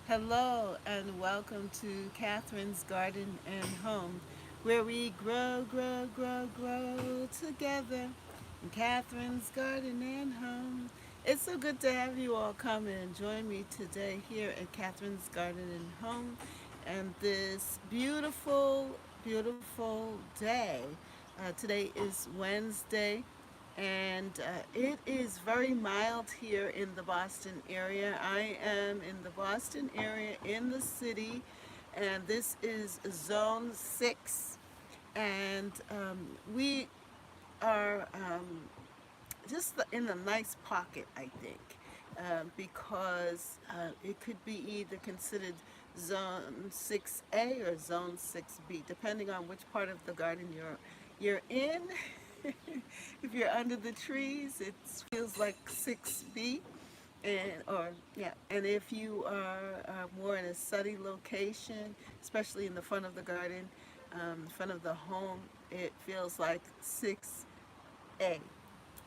Hello and welcome to Catherine's Garden and Home, where we grow, grow, grow, grow together in Catherine's Garden and Home. It's so good to have you all come and join me today here at Catherine's Garden and Home, and this beautiful, beautiful day. Today is Wednesday, and it is very mild here in the Boston area. I am in the Boston area in the city, and this is Zone 6. And we are just in a nice pocket, I think, because it could be either considered Zone 6A or Zone 6B, depending on which part of the garden you're in. If you're under the trees, it feels like 6B, and if you are more in a sunny location, especially in the front of the garden, front of the home, it feels like 6A.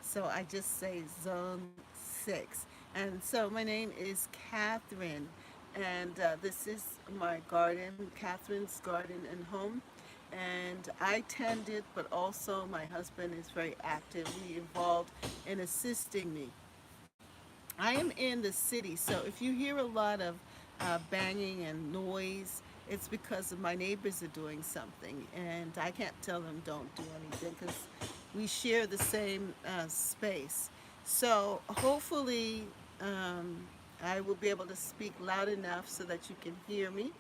So I just say Zone 6. And so my name is Catherine, and this is my garden, Catherine's Garden and Home. And I tend it, but also my husband is very actively involved in assisting me. I am in the city, so if you hear a lot of banging and noise, it's because of my neighbors are doing something, and I can't tell them don't do anything because we share the same space. So hopefully, um, I will be able to speak loud enough so that you can hear me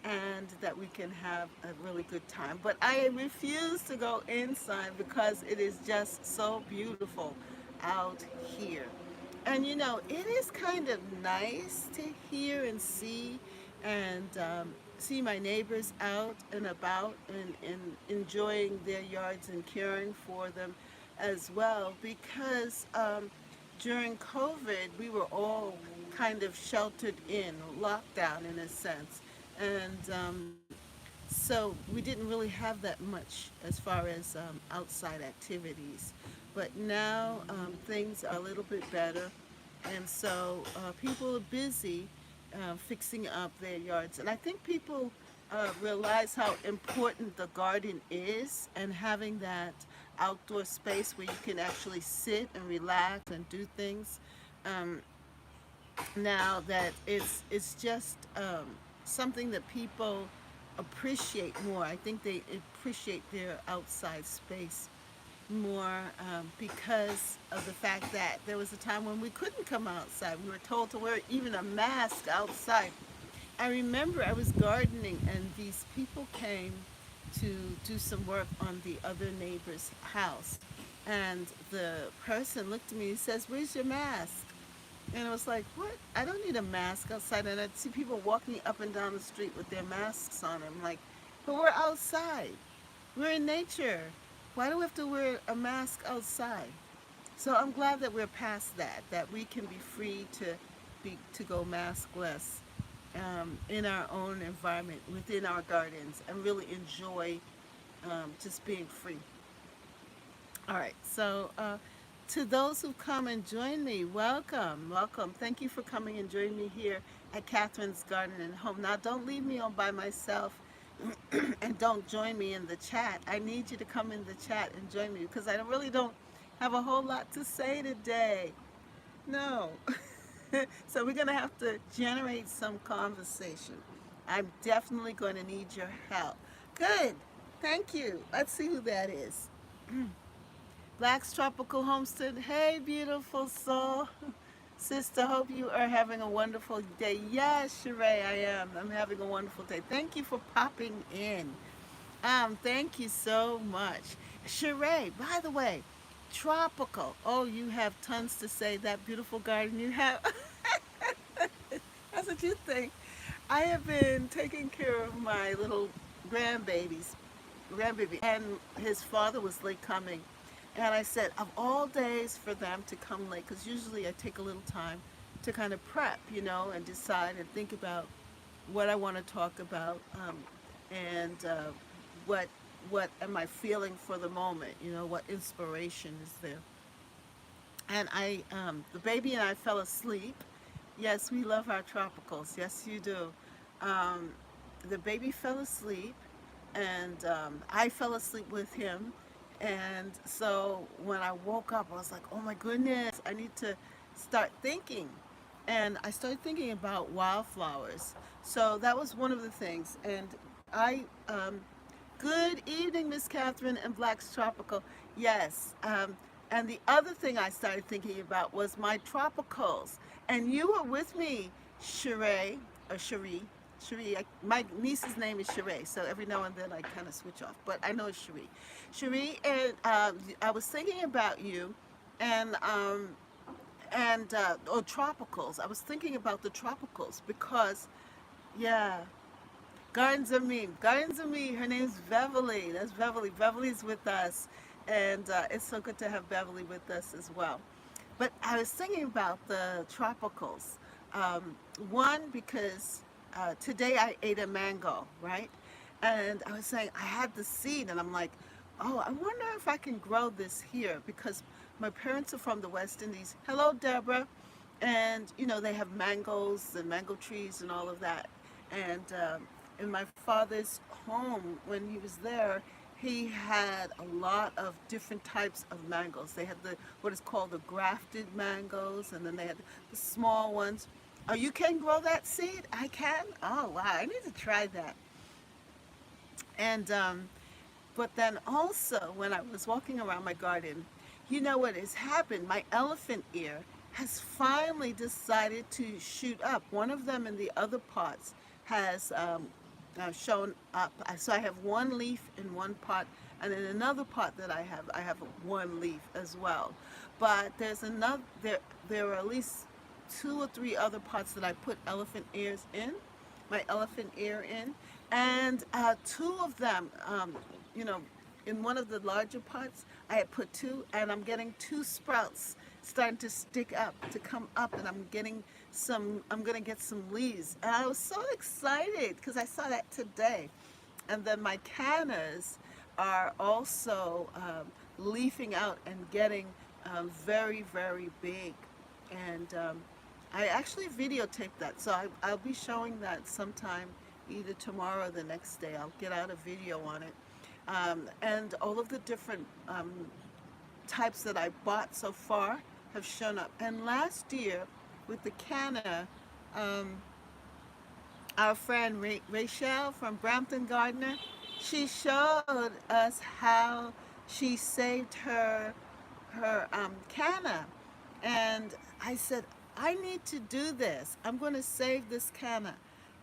and that we can have a really good time. But I refuse to go inside because it is just so beautiful out here. And it is kind of nice to hear and see and see my neighbors out and about and enjoying their yards and caring for them as well because during COVID, we were all kind of sheltered in, locked down in a sense. And so we didn't really have that much as far as outside activities. But now things are a little bit better. And so people are busy fixing up their yards. And I think people realize how important the garden is and having that outdoor space where you can actually sit and relax and do things. Um, Now that it's just something that people appreciate more. I think they appreciate their outside space more because of the fact that there was a time when we couldn't come outside. We were told to wear even a mask outside. I remember I was gardening and these people came to do some work on the other neighbor's house. And the person looked at me and says, "Where's your mask?" And I was like, "What? I don't need a mask outside." And I'd see people walking up and down the street with their masks on. I'm like, "But we're outside. We're in nature. Why do we have to wear a mask outside?" So I'm glad that we're past that, that we can be free to go maskless in our own environment, within our gardens, and really enjoy just being free. All right, so to those who've come and joined me, welcome, welcome. Thank you for coming and joining me here at Catherine's Garden and Home. Now, don't leave me all by myself and don't join me in the chat. I need you to come in the chat and join me because I really don't have a whole lot to say today. No. So we're going to have to generate some conversation. I'm definitely going to need your help. Good. Thank you. Let's see who that is. Black's Tropical Homestead. Hey, beautiful soul. Sister, hope you are having a wonderful day. Yes, Sheree, I am. I'm having a wonderful day. Thank you for popping in. Thank you so much. Sheree, by the way, tropical. Oh, you have tons to say. That beautiful garden you have. That's what you think. I have been taking care of my little grandbabies, grandbaby, and his father was late coming. And I said, of all days for them to come late, because usually I take a little time to kind of prep, and decide and think about what I want to talk about, and what what am I feeling for the moment, what inspiration is there. And the baby and I fell asleep, Yes, we love our tropicals. Yes, you do. Um, the baby fell asleep, and I fell asleep with him. And so when I woke up, I was like, oh my goodness, I need to start thinking. And I started thinking about wildflowers. So that was one of the things. And good evening, Miss Catherine and Black's Tropical. Yes. And the other thing I started thinking about was my tropicals. And you were with me, Sheree, or Cherie. Cherie, my niece's name is Sheree, so every now and then I kind of switch off, but I know it's Cherie. Cherie, and I was thinking about you, and or tropicals. I was thinking about the tropicals because, yeah, Gardens of Me. Gardens of Me. Her name's Beverly. That's Beverly. Beverly's with us, and it's so good to have Beverly with us as well. But I was thinking about the tropicals. Um, One, because today I ate a mango, right? And I was saying I had the seed, and I'm like, oh, I wonder if I can grow this here because my parents are from the West Indies. Hello, Deborah. And they have mangoes and mango trees and all of that. And in my father's home, when he was there, he had a lot of different types of mangoes. They had the what is called the grafted mangoes, and then they had the small ones. Oh, you can grow that seed? I can. Oh wow, I need to try that. And but then also when I was walking around my garden, you know what has happened? My elephant ear has finally decided to shoot up. One of them in the other pots has shown up. So I have one leaf in one pot, and in another pot that I have one leaf as well. But there's another. There are at least two or three other pots that I put elephant ears in, my elephant ear in, and two of them, you know, in one of the larger pots, I had put two, and I'm getting two sprouts starting to stick up, to come up, and I'm gonna get some leaves. And I was so excited because I saw that today. And then my cannas are also leafing out and getting very, very big. And I actually videotaped that, so I'll be showing that sometime, either tomorrow or the next day. I'll get out a video on it. And all of the different types that I bought so far have shown up. And last year, with the canna, um, our friend Rachel from Brampton Gardner, she showed us how she saved her canna, and I said, I need to do this. I'm going to save this canna,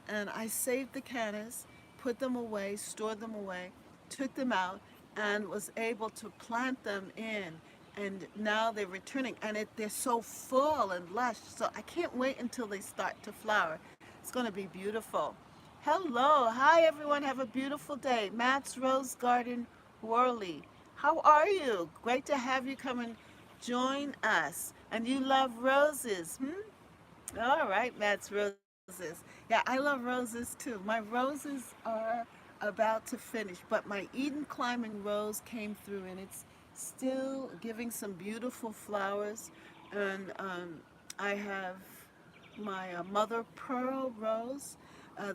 and I saved the cannas, put them away, stored them away, took them out, and was able to plant them in. And now they're returning, and they're so full and lush. So I can't wait until they start to flower. It's going to be beautiful. Hello. Hi, everyone. Have a beautiful day. Matt's Rose Garden, Worley. How are you? Great to have you come and join us. And you love roses, All right, Matt's Roses. Yeah, I love roses too. My roses are about to finish, but my Eden climbing rose came through, and it's still giving some beautiful flowers. And I have my mother pearl rose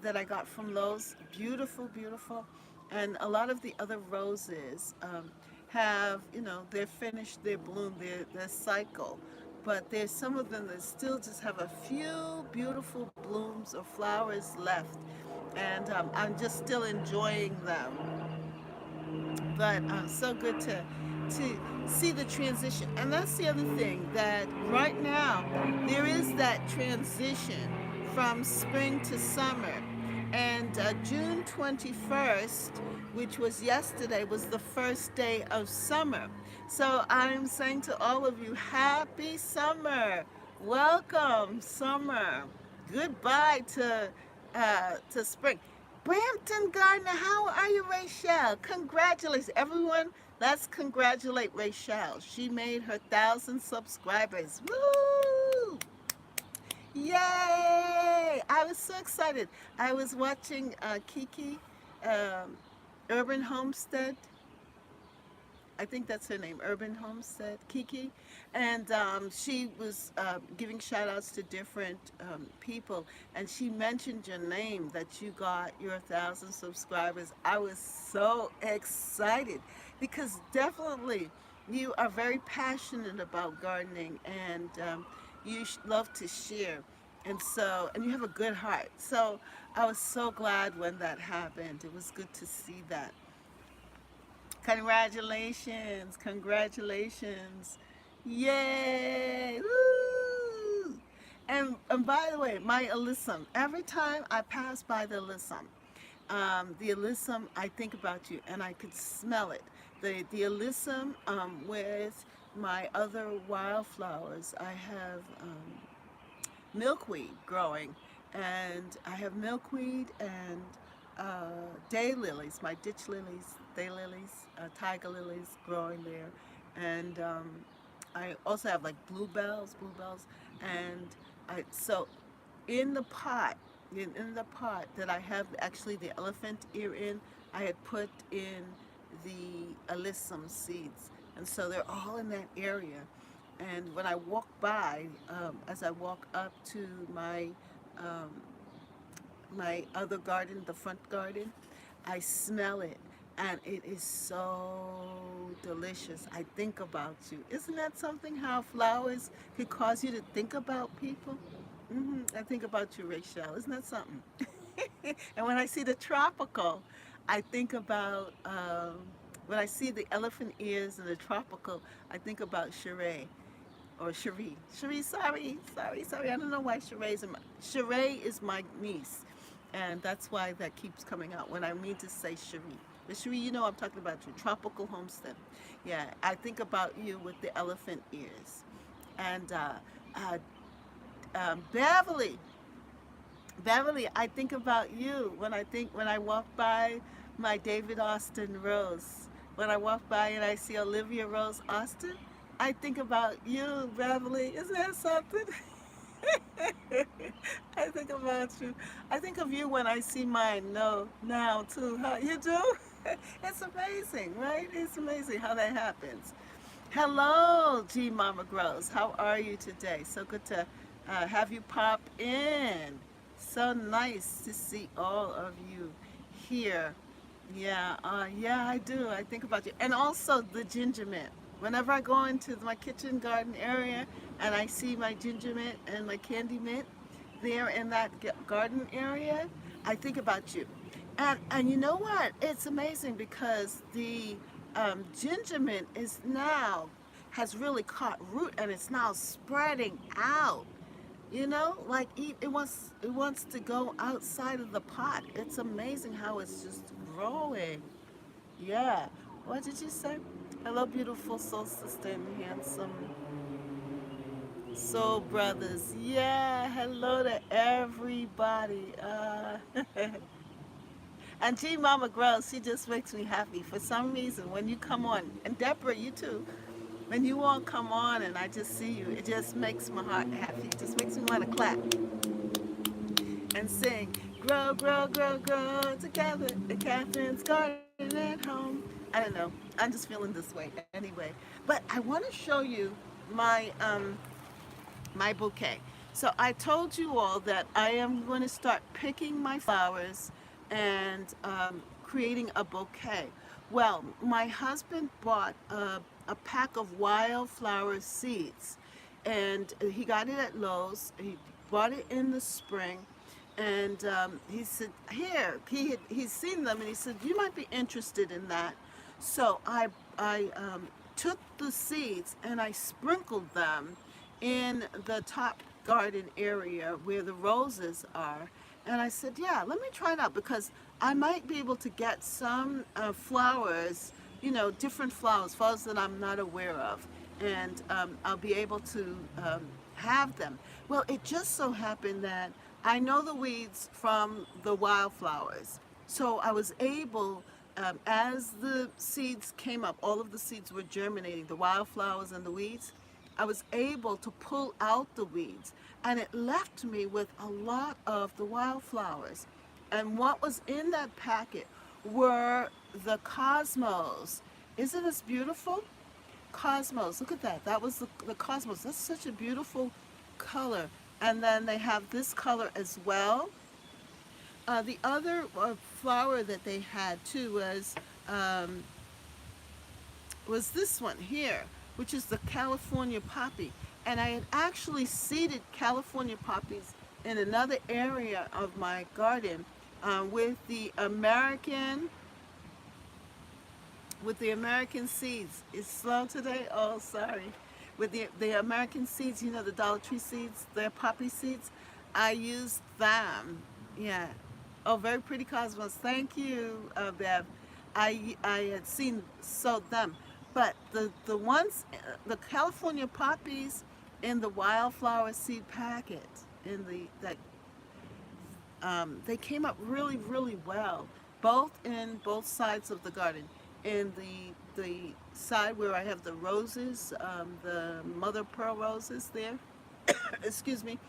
that I got from Lowe's. Beautiful, beautiful. And a lot of the other roses have, they're finished their bloom, their cycle. But there's some of them that still just have a few beautiful blooms or flowers left. And I'm just still enjoying them, but so good to see the transition. And that's the other thing, that right now there is that transition from spring to summer. And June 21st, which was yesterday, was the first day of summer. So I'm saying to all of you, happy summer. Welcome, summer. Goodbye to spring. Brampton Gardner, how are you, Rachel? Congratulations, everyone. Let's congratulate Rachel. She made her 1,000 subscribers. Woo! Yay! I was so excited. I was watching Kiki, Urban Homestead, I think that's her name, Urban Homestead, Kiki. And she was giving shout outs to different people. And she mentioned your name, that you got your 1,000 subscribers. I was so excited because definitely you are very passionate about gardening, and you love to share. And so, and you have a good heart. So I was so glad when that happened. It was good to see that. Congratulations, congratulations. Yay! Woo! And by the way, my alyssum, every time I pass by the alyssum, I think about you and I could smell it. The alyssum with my other wildflowers, I have milkweed growing, and I have milkweed and daylilies, my ditch lilies, daylilies, tiger lilies growing there, and I also have like bluebells, and so in the pot, in the pot that I have actually the elephant ear in, I had put in the alyssum seeds, and so they're all in that area. And when I walk by, as I walk up to um, my other garden, the front garden, I smell it, and it is so delicious. I think about you. Isn't that something? How flowers could cause you to think about people? I think about you, Rachel. Isn't that something? And when I see the tropical, I think about when I see the elephant ears and the tropical, I think about Sheree or Cherie. Cherie, sorry. I don't know why Sheree's in my. Sheree is my niece, and that's why that keeps coming out when I mean to say Cherie. But Cherie, you know I'm talking about your tropical homestead. Yeah, I think about you with the elephant ears, and uh, Beverly. Beverly, I think about you when I walk by my David Austin Rose. When I walk by and I see Olivia Rose Austin, I think about you, Beverly. Isn't that something? I think about you. I think of you when I see mine. No, now too. How you do? It's amazing, right? It's amazing how that happens. Hello, G Mama Grows. How are you today? So good to have you pop in. So nice to see all of you here. Yeah, I do. I think about you. And also the ginger mint. Whenever I go into my kitchen garden area and I see my ginger mint and my candy mint there in that garden area, I think about you. And you know what? It's amazing because the ginger mint is now has really caught root, and it's now spreading out. You know, like it wants to go outside of the pot. It's amazing how it's just growing. Yeah. What did you say? Hello, beautiful soul sister and handsome soul brothers. Yeah. Hello to everybody. And G Mama Grows, she just makes me happy for some reason when you come on. And Deborah, you too. When you all come on and I just see you, it just makes my heart happy. It just makes me want to clap and sing. Grow, grow, grow, grow together in Catherine's garden at home. I don't know. I'm just feeling this way anyway. But I want to show you my my bouquet. So I told you all that I am going to start picking my flowers and creating a bouquet. Well, my husband bought a pack of wildflower seeds, and he got it at Lowe's. He bought it in the spring, and he said, "Here." He's seen them, and he said, "You might be interested in that." So I took the seeds and I sprinkled them in the top garden area where the roses are. And I said, yeah, let me try it out because I might be able to get some flowers, different flowers that I'm not aware of. And I'll be able to have them. Well, it just so happened that I know the weeds from the wildflowers. So I was able, as the seeds came up, all of the seeds were germinating, the wildflowers and the weeds. I was able to pull out the weeds, and it left me with a lot of the wildflowers. And what was in that packet were the cosmos. Isn't this beautiful? Cosmos, look at that. That was the cosmos. That's such a beautiful color. And then they have this color as well. The other flower that they had too um, was this one here, which is the California poppy. And I had actually seeded California poppies in another area of my garden with the American seeds. It's slow today. Oh, sorry. With the American seeds, you know, the Dollar Tree seeds, the poppy seeds. I used them. Yeah. Oh, very pretty cosmos. Thank you, Bev. I had sowed them, but the ones, the California poppies in the wildflower seed packet in the that they came up really really well, both in both sides of the garden. In the side where I have the roses, the mother of pearl roses there, excuse me,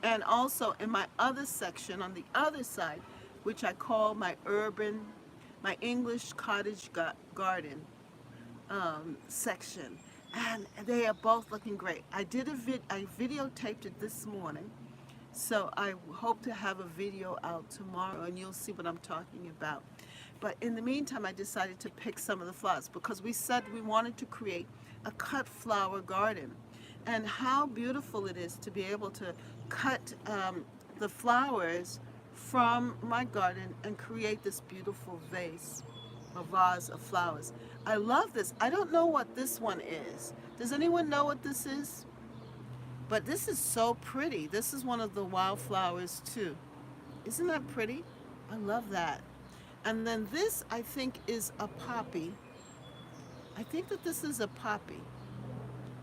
and also in my other section on the other side, which I call my English cottage garden section, and they are both looking great. I videotaped it this morning, so I hope to have a video out tomorrow, and you'll see what I'm talking about. But in the meantime, I decided to pick some of the flowers because we said we wanted to create a cut flower garden. And how beautiful it is to be able to cut the flowers from my garden and create this beautiful vase of flowers. I love this. I don't know what this one is. Does anyone know what this is? But this is so pretty. This is one of the wildflowers too. Isn't that pretty? I love that. And then this, I think, is a poppy. I think that this is a poppy.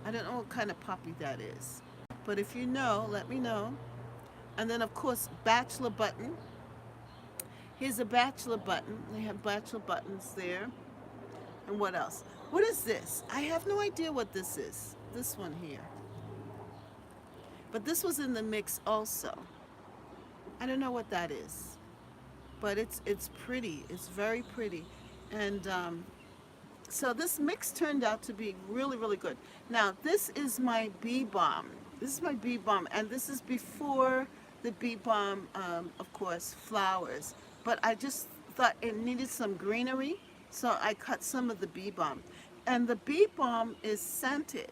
I don't know what kind of poppy that is. But if you know, let me know. And then, of course, bachelor button. Here's a bachelor button. They have bachelor buttons there. And what else? What is this? I have no idea what this is. This one here. But this was in the mix also. I don't know what that is. But it's pretty. It's very pretty. And so this mix turned out to be really, really good. Now, this is my bee balm. This is my bee balm. And this is before the bee balm, of course, flowers. But I just thought it needed some greenery, so I cut some of the bee balm. And the bee balm is scented.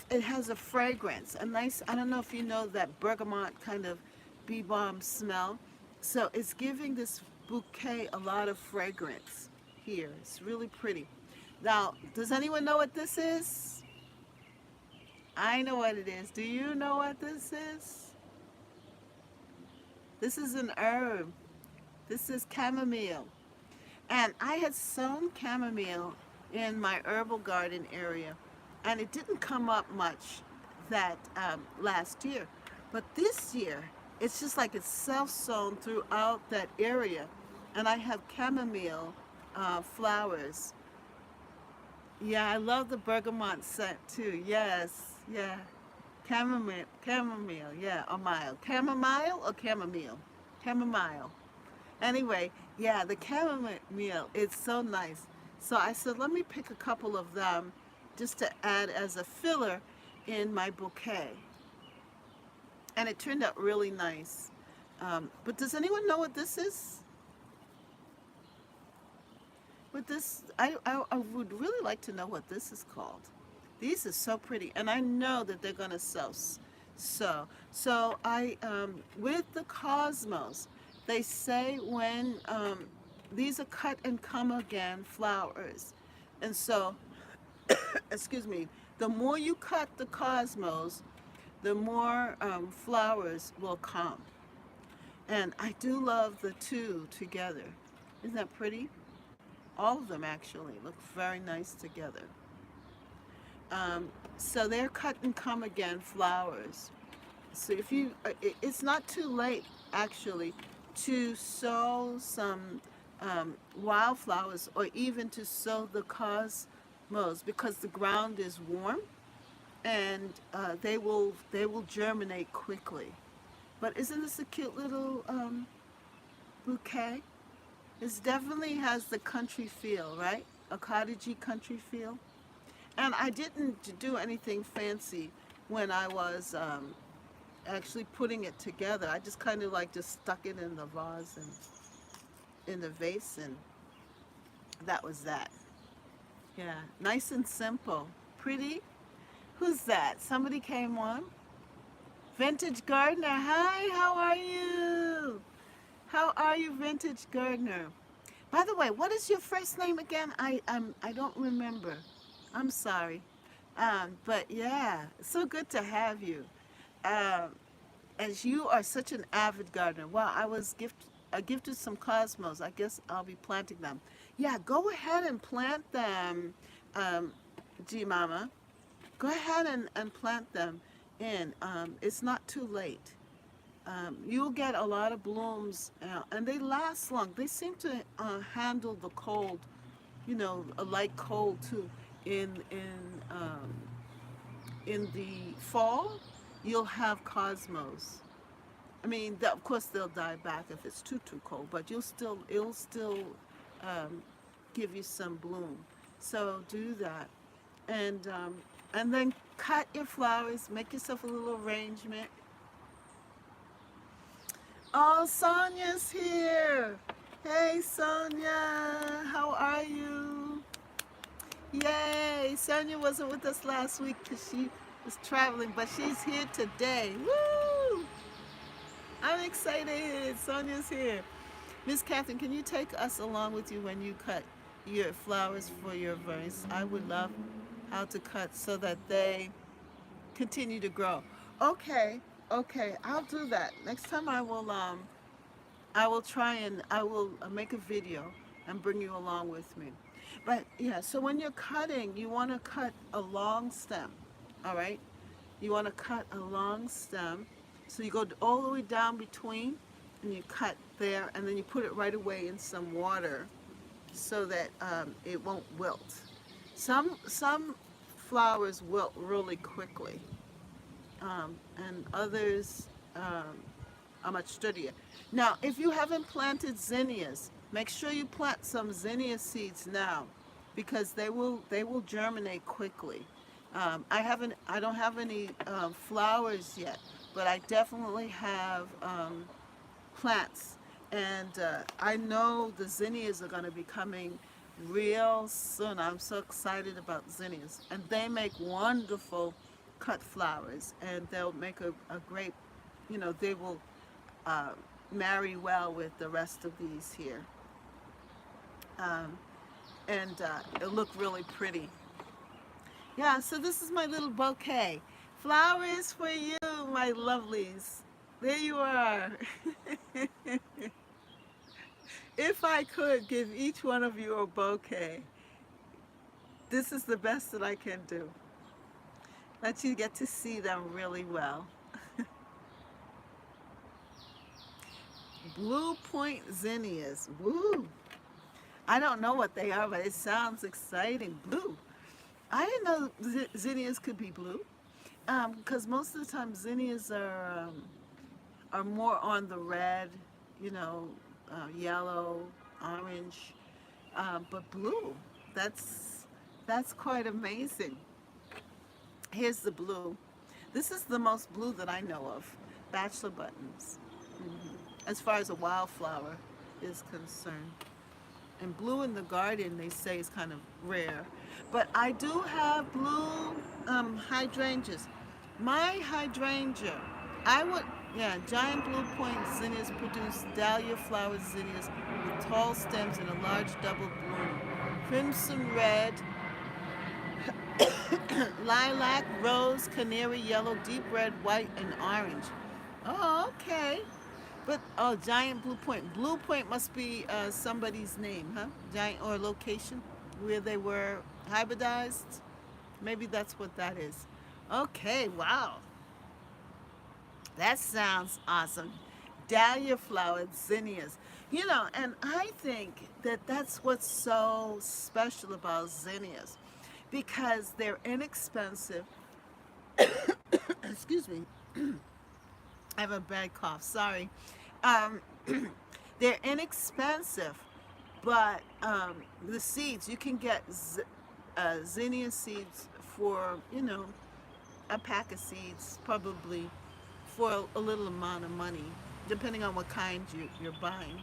It has a fragrance, a nice, I don't know if you know that bergamot kind of bee balm smell. So it's giving this bouquet a lot of fragrance here. It's really pretty. Now, does anyone know what this is? I know what it is. Do you know what this is? This is an herb. This is chamomile. And I had sown chamomile in my herbal garden area, and it didn't come up much that last year. But this year, it's just like it's self-sown throughout that area. And I have chamomile flowers. Yeah, I love the bergamot scent too. Yes, yeah. Chamomile, yeah, or mile. Chamomile or chamomile? Chamomile. Anyway, yeah, the chamomile, it's so nice. So I said, let me pick a couple of them just to add as a filler in my bouquet. And it turned out really nice. But does anyone know what this is? With this, I would really like to know what this is called. These are so pretty, and I know that they're going to sell. So I, with the cosmos, they say when these are cut and come again flowers, and so, excuse me, the more you cut the cosmos, the more flowers will come. And I do love the two together. Isn't that pretty? All of them actually look very nice together. So they're cut and come again flowers. So if you, it's not too late actually to sow some wildflowers or even to sow the cosmos because the ground is warm and they will germinate quickly. But isn't this a cute little bouquet? It definitely has the country feel, right? a cottagey country feel. And I didn't do anything fancy when I was actually putting it together. I just kind of like just stuck it in the vase and in the vase, and that was that. Yeah, nice and simple. Pretty. Who's that? Somebody came on. Vintage Gardener. Hi, how are you? How are you, Vintage Gardener? By the way, what is your first name again? I don't remember. I'm sorry. But yeah, so good to have you. Um, as you are such an avid gardener. Well, I gifted some cosmos. I guess I'll be planting them. Yeah, go ahead and plant them, um, G Mama. Go ahead and plant them in. It's not too late. You'll get a lot of blooms, and they last long. They seem to handle the cold, a light cold too. Um, in the fall, you'll have cosmos. I mean, of course they'll die back if it's too cold, but it'll still um, give you some bloom. So do that, and then cut your flowers. Make yourself a little arrangement. Oh, Sonia's here. Hey, Sonia, how are you? Yay! Sonia wasn't with us last week because she was traveling, but she's here today. Woo! I'm excited. Sonia's here. Miss Catherine, can you take us along with you when you cut your flowers for your vase? I would love how to cut so that they continue to grow. Okay, okay, I'll do that. Next time I will try and I will make a video and bring you along with me. But yeah, so when you're cutting, you want to cut a long stem, all right? You want to cut a long stem. So you go all the way down between and you cut there, and then you put it right away in some water so that it won't wilt. Some flowers wilt really quickly, and others are much sturdier. Now, if you haven't planted zinnias, make sure you plant some zinnia seeds now, because they will germinate quickly. I don't have any flowers yet, but I definitely have plants, and I know the zinnias are going to be coming real soon. I'm so excited about zinnias, and they make wonderful cut flowers, and they'll make a great, they will uh, marry well with the rest of these here, um, and it'll look really pretty. Yeah, so this is my little bouquet. Flowers for you, my lovelies. There you are. If I could give each one of you a bouquet, this is the best that I can do. Let you get to see them really well. Blue Point zinnias. Woo! I don't know what they are, but it sounds exciting. Blue. I didn't know zinnias could be blue, because most of the time zinnias are more on the red, yellow, orange, but blue. That's quite amazing. Here's the blue. This is the most blue that I know of. Bachelor buttons, as far as a wildflower is concerned. And blue in the garden, they say, is kind of rare. But I do have blue hydrangeas. My hydrangea, giant blue point zinnias produce dahlia flower zinnias with tall stems and a large double bloom. Crimson red, lilac, rose, canary yellow, deep red, white, and orange. Oh, okay. But, giant blue point. Blue point must be somebody's name, huh? Giant, or location where they were hybridized. Maybe that's what that is. Okay, wow. That sounds awesome. Dahlia flower zinnias. And I think that that's what's so special about zinnias, because they're inexpensive. Excuse me. I have a bad cough. Sorry. Um, they're inexpensive, But the seeds, you can get zinnia seeds for, a pack of seeds, probably for a little amount of money, depending on what kind you're buying.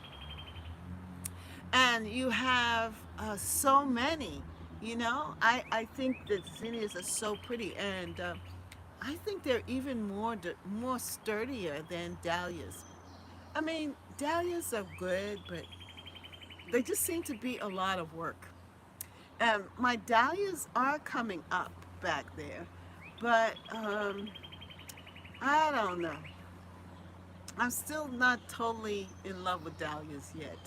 And you have so many, I think that zinnias are so pretty, and I think they're even more sturdier than dahlias. I mean, dahlias are good, but they just seem to be a lot of work. My dahlias are coming up back there, but I don't know. I'm still not totally in love with dahlias yet.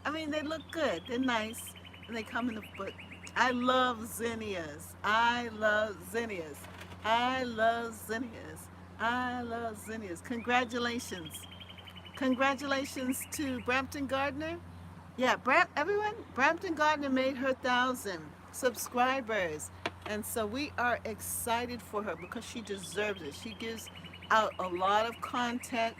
I mean, they look good, they're nice, and they come in the, but I love zinnias. I love zinnias. I love zinnias. I love zinnias. Congratulations. Congratulations to Brampton Gardner. Yeah, everyone, Brampton Gardner made her 1,000 subscribers. And so we are excited for her because she deserves it. She gives out a lot of content,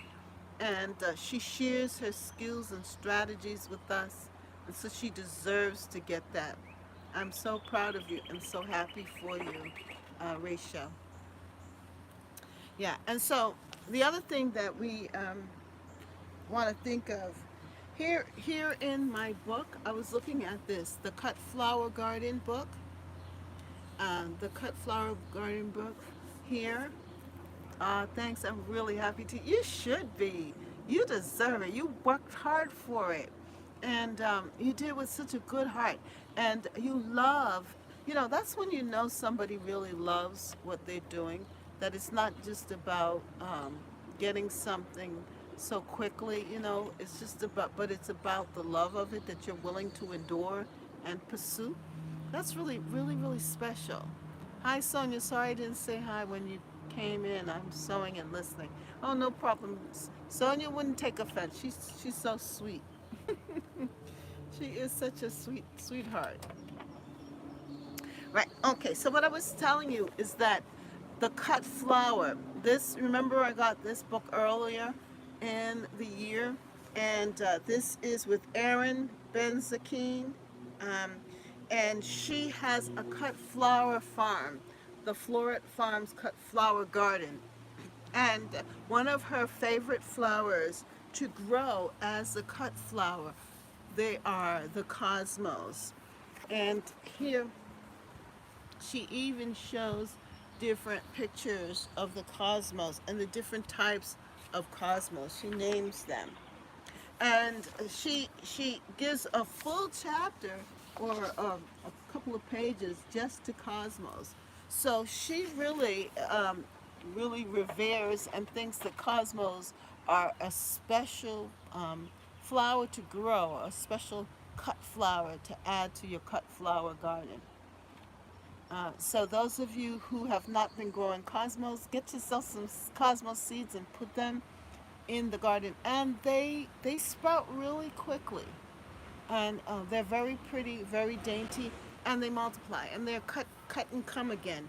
and she shares her skills and strategies with us. And so she deserves to get that. I'm so proud of you and so happy for you, Rachel. Yeah, and so the other thing that we want to think of here in my book, I was looking at this, the Cut Flower Garden book, the Cut Flower Garden book here. Thanks. I'm really happy to. You should be. You deserve it. You worked hard for it, and you did it with such a good heart. And you love. That's when you know somebody really loves what they're doing. That it's not just about getting something so quickly. It's just about, but it's about the love of it that you're willing to endure and pursue. That's really, really, really special. Hi, Sonia. Sorry I didn't say hi when you came in. I'm sewing and listening. Oh, no problem. Sonia wouldn't take offense. She's so sweet. She is such a sweetheart. Right. Okay. So what I was telling you is that the cut flower. This, remember, I got this book earlier in the year, and this is with Erin Benzakine, um, and she has a cut flower farm, the Floret Farms Cut Flower Garden, and one of her favorite flowers to grow as a cut flower, they are the cosmos. And here she even shows different pictures of the cosmos and the different types of cosmos. She names them. And she gives a full chapter or a couple of pages just to cosmos. So she really reveres and thinks that cosmos are a special flower to grow, a special cut flower to add to your cut flower garden. So those of you who have not been growing cosmos, get yourself some cosmos seeds and put them in the garden, and they sprout really quickly, and they're very pretty, very dainty, and they multiply, and they're cut and come again.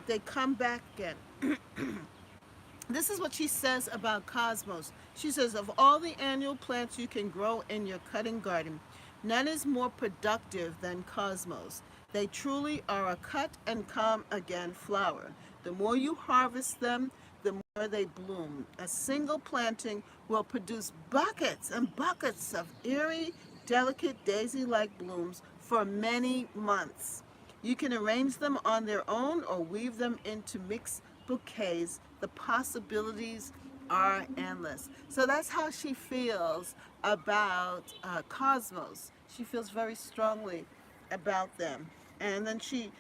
They come back again. This is what she says about cosmos. She says, of all the annual plants you can grow in your cutting garden, none is more productive than cosmos. They truly are a cut and come again flower. The more you harvest them, the more they bloom. A single planting will produce buckets and buckets of eerie, delicate daisy-like blooms for many months. You can arrange them on their own or weave them into mixed bouquets. The possibilities are endless. So that's how she feels about cosmos. She feels very strongly about them. And then she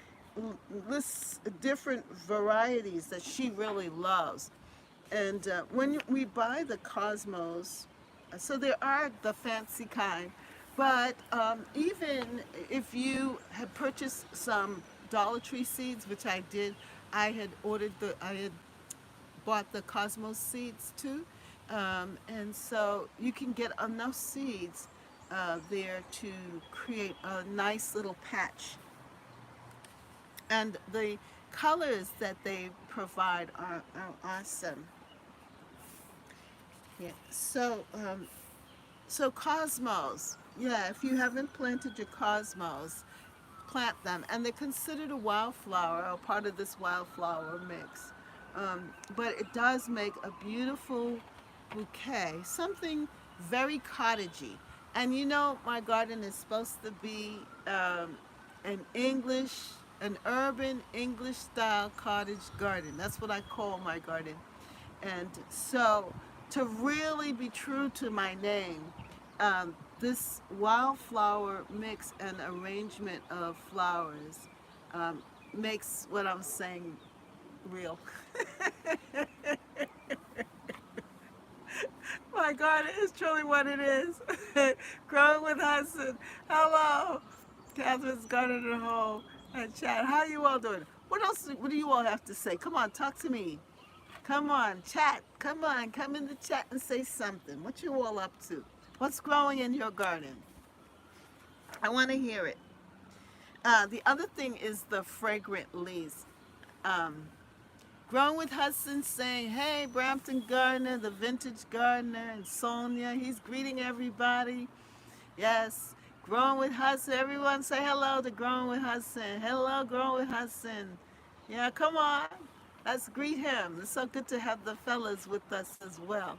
lists different varieties that she really loves. And when we buy the cosmos, so there are the fancy kind, but even if you had purchased some Dollar Tree seeds, which I did, I had bought the cosmos seeds too, and so you can get enough seeds there to create a nice little patch. And the colors that they provide are awesome. Yeah. So So cosmos, yeah, if you haven't planted your cosmos, plant them. And they're considered a wildflower or part of this wildflower mix. But it does make a beautiful bouquet, something very cottagey. And you know, my garden is supposed to be an English, an urban English style cottage garden. That's what I call my garden. And so, to really be true to my name, this wildflower mix and arrangement of flowers um, makes what I'm saying real. My God, it is truly what it is. Growing with Hudson. Hello. Catherine's garden at home and chat. How you all doing? What else? What do you all have to say? Come on, talk to me. Come on, chat. Come on, come in the chat and say something. What you all up to? What's growing in your garden? I want to hear it. The other thing is the fragrant leaves. Um, Growing with Hudson saying, hey, Brampton Gardener, the vintage gardener, and Sonia. He's greeting everybody. Yes, Growing with Hudson. Everyone say hello to Growing with Hudson. Hello, Growing with Hudson. Yeah, come on. Let's greet him. It's so good to have the fellas with us as well.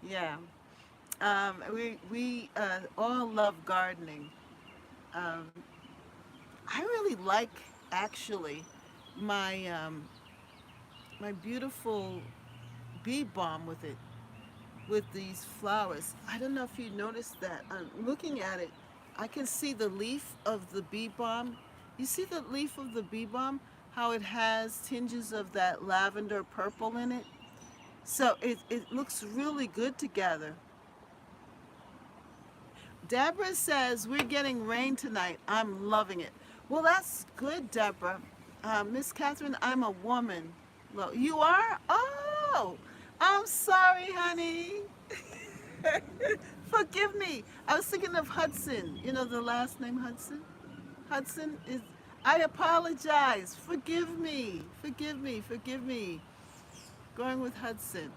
Yeah. We all love gardening. Um, I really like, actually, my my beautiful bee balm with it, with these flowers. I don't know if you noticed that. Looking at it, I can see the leaf of the bee balm. You see the leaf of the bee balm? How it has tinges of that lavender purple in it? So it looks really good together. Deborah says, we're getting rain tonight. I'm loving it. Well, that's good, Deborah. Miss Catherine, I'm a woman. Well, you are? Oh, I'm sorry, honey. Forgive me. I was thinking of Hudson. You know the last name Hudson? Hudson is. I apologize. Forgive me. Forgive me. Forgive me. Going with Hudson.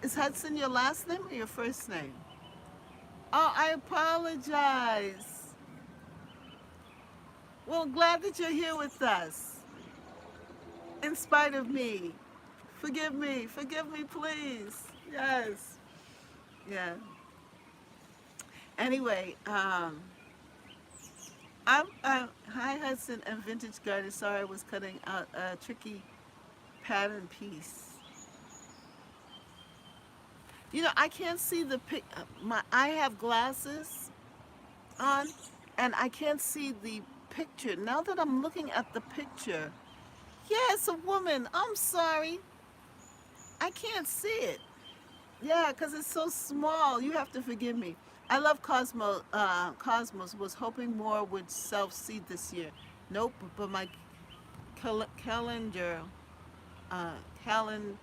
Is Hudson your last name or your first name? Oh, I apologize. Well, glad that you're here with us. In spite of me. Forgive me. Forgive me, please. Yes. Yeah. Anyway, hi Hudson and Vintage Garden. Sorry I was cutting out a tricky pattern piece. You know, I can't see the pic. I have glasses on, and I can't see the picture. Now that I'm looking at the picture, yeah, it's a woman. I'm sorry, I can't see it. Yeah, because it's so small. You have to forgive me. I love Cosmos. Cosmos was hoping more would self-seed this year. Nope, but my calendar, uh, calendula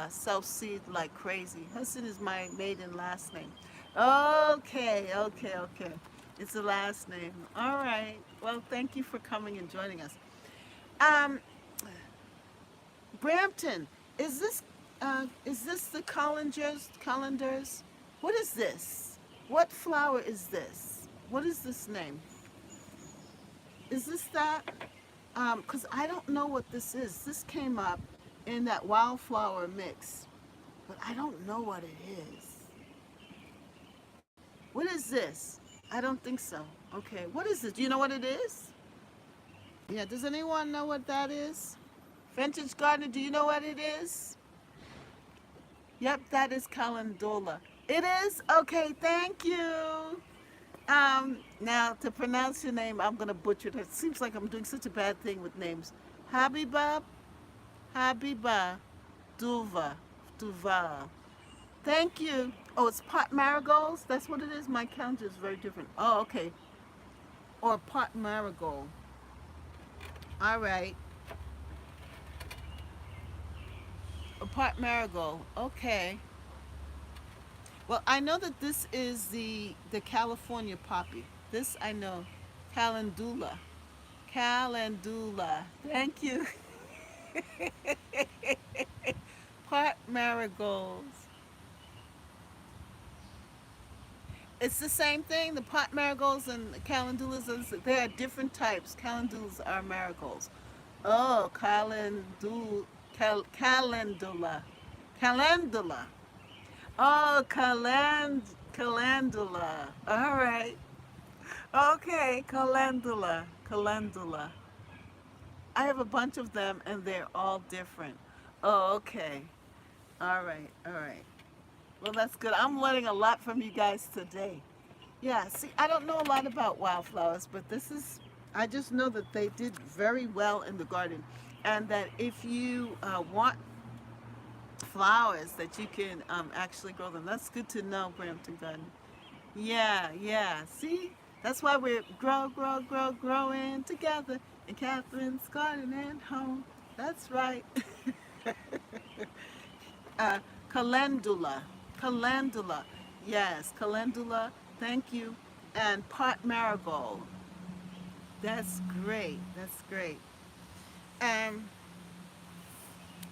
self-seed like crazy. Hudson is my maiden last name. Okay, okay, okay. It's the last name. All right. Well, thank you for coming and joining us. Um, Brampton, is this the Collingers calendars? What is this? What flower is this? What is this name? Is this that? Because I don't know what this is. This came up in that wildflower mix, but I don't know what it is. What is this? I don't think so. Okay, what is it? Do you know what it is? Yeah, does anyone know what that is? Vintage Gardener, do you know what it is? Yep, that is calendula. It is? Okay, thank you. Now to pronounce your name, I'm gonna butcher it. It seems like I'm doing such a bad thing with names. Habiba, Habiba, Duva. Thank you. Oh, it's pot marigolds. That's what it is. My calendar is very different. Oh, okay. Or pot marigold. All right. A pot marigold. Okay. Well, I know that this is the California poppy. This I know. Calendula. Calendula. Thank you. Pot marigolds. It's the same thing. The pot marigolds and the calendulas, there are different types. Calendulas are marigolds. Oh, calendula. Calendula. Oh, calendula. All right. Okay, calendula. Calendula. I have a bunch of them and they're all different. Oh, okay. All right. All right. Well, that's good. I'm learning a lot from you guys today. Yeah, see, I don't know a lot about wildflowers, but I just know that they did very well in the garden. And that if you want flowers, that you can actually grow them. That's good to know, Brampton Garden. Yeah, yeah. See, that's why we're growing together in Catherine's garden and home. That's right. uh, calendula, calendula. Yes, calendula. Thank you. And pot marigold. That's great. That's great. Um,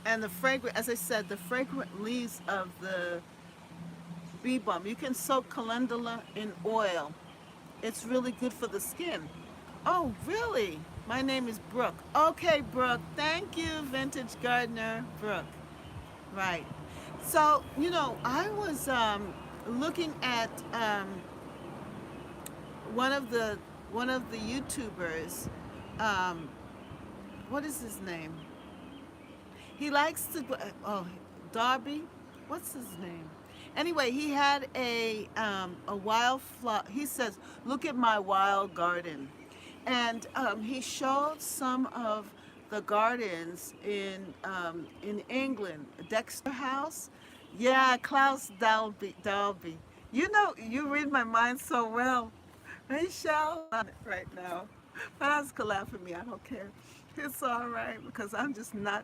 and the fragrant, as I said, the fragrant leaves of the bee balm. You can soak calendula in oil. It's really good for the skin. Oh, really? My name is Brooke. Okay, Brooke. Thank you, Vintage Gardener Brooke. Right. So, I was looking at one of the one of the YouTubers. Um, what is his name? He likes to. Oh, Darby. What's his name? Anyway, he had a wildflower. He says, "Look at my wild garden," and he showed some of the gardens in England. Dexter House. Yeah, Klaus Dalby. Dalby. You read my mind so well. Michelle on it right now. Fans can laugh at me. I don't care. It's all right because I'm just not.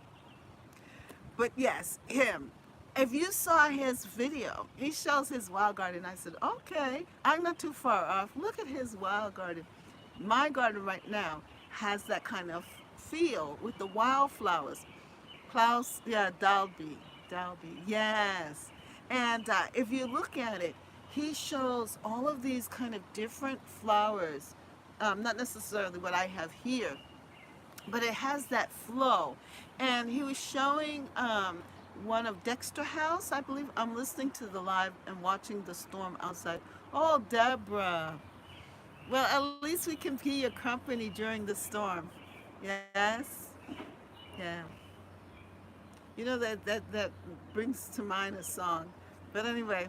But yes, him. If you saw his video, he shows his wild garden. I said, okay, I'm not too far off. Look at his wild garden. My garden right now has that kind of feel with the wildflowers. Klaus, yeah, Dalby, Dalby, yes. And if you look at it, he shows all of these kind of different flowers. Not necessarily what I have here, but it has that flow. And he was showing one of Dexter House, I believe. I'm listening to the live and watching the storm outside. Oh, Deborah. Well, at least we can be your company during the storm. Yes? Yeah. That brings to mind a song. But anyway,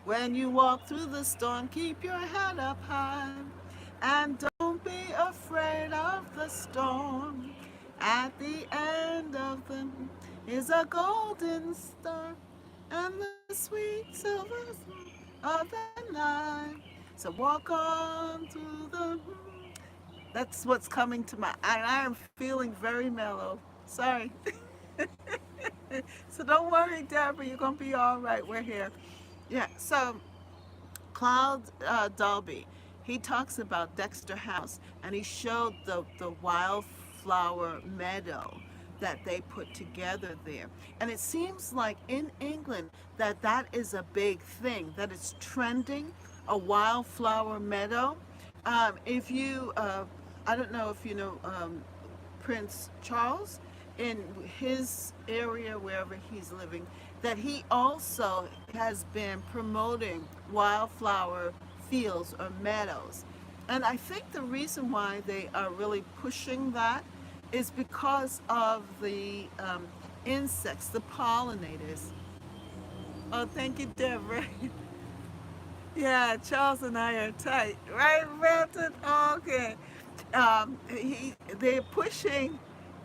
when you walk through the storm, keep your head up high. And don't be afraid of the storm. At the end of them is a golden star and the sweet silver of the night. So walk on through the. That's what's coming to my. I am feeling very mellow. Sorry. So don't worry, Deborah. You're gonna be all right. We're here. Yeah. So Cloud Dalby, he talks about Dexter House, and he showed the wildflower meadow that they put together there. And it seems like in England that is a big thing, that it's trending, a wildflower meadow. If you, I don't know if you know Prince Charles, in his area, wherever he's living, that he also has been promoting wildflower fields or meadows. And I think the reason why they are really pushing that is because of the insects, the pollinators. Oh, thank you, Deborah. Yeah, Charles and I are tight, right, Milton? Okay. They're pushing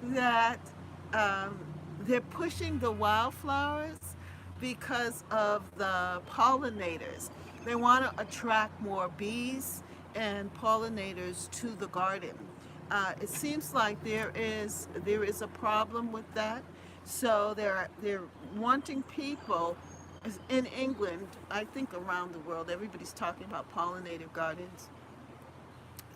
that. Um, they're pushing the wildflowers because of the pollinators. They want to attract more bees and pollinators to the garden. It seems like there is a problem with that. So they're wanting people in England, I think around the world, everybody's talking about pollinator gardens,